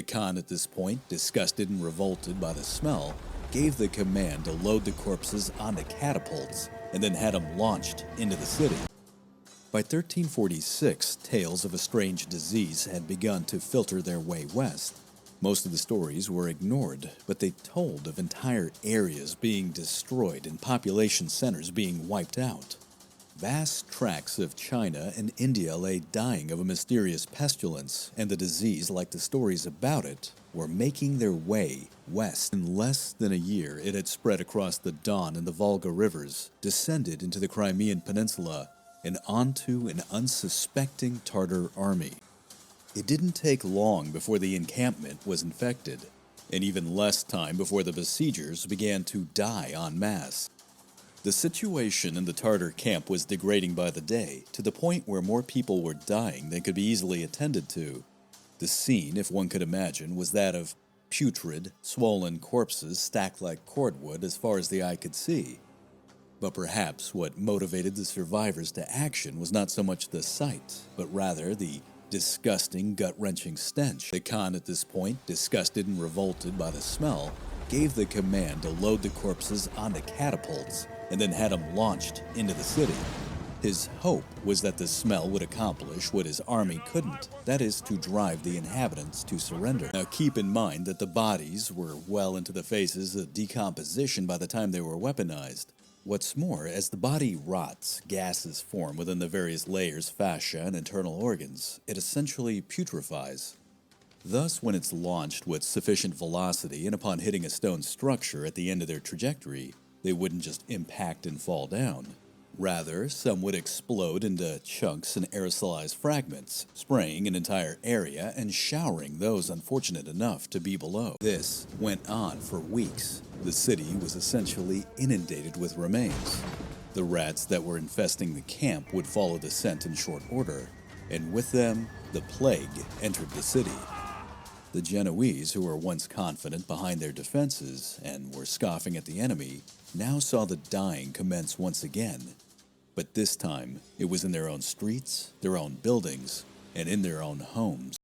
Khan at this point, disgusted and revolted by the smell, gave the command to load the corpses onto catapults and then had them launched into the city. By 1346, tales of a strange disease had begun to filter their way west. Most of the stories were ignored, but they told of entire areas being destroyed and population centers being wiped out. Vast tracts of China and India lay dying of a mysterious pestilence, and the disease, like the stories about it, were making their way west. In less than a year, it had spread across the Don and the Volga rivers, descended into the Crimean Peninsula, and onto an unsuspecting Tartar army. It didn't take long before the encampment was infected, and even less time before the besiegers began to die en masse. The situation in the Tartar camp was degrading by the day, to the point where more people were dying than could be easily attended to. The scene, if one could imagine, was that of putrid, swollen corpses stacked like cordwood as far as the eye could see. But perhaps what motivated the survivors to action was not so much the sight, but rather the disgusting, gut-wrenching stench. The Khan at this point, disgusted and revolted by the smell, gave the command to load the corpses onto catapults and then had them launched into the city. His hope was that the smell would accomplish what his army couldn't, that is, to drive the inhabitants to surrender. Now keep in mind that the bodies were well into the phases of decomposition by the time they were weaponized. What's more, as the body rots, gases form within the various layers, fascia, and internal organs. It essentially putrefies. Thus, when it's launched with sufficient velocity and upon hitting a stone structure at the end of their trajectory, they wouldn't just impact and fall down. Rather, some would explode into chunks and aerosolized fragments, spraying an entire area and showering those unfortunate enough to be below. This went on for weeks. The city was essentially inundated with remains. The rats that were infesting the camp would follow the scent in short order, and with them, the plague entered the city. The Genoese, who were once confident behind their defenses and were scoffing at the enemy, now saw the dying commence once again. But this time, it was in their own streets, their own buildings, and in their own homes.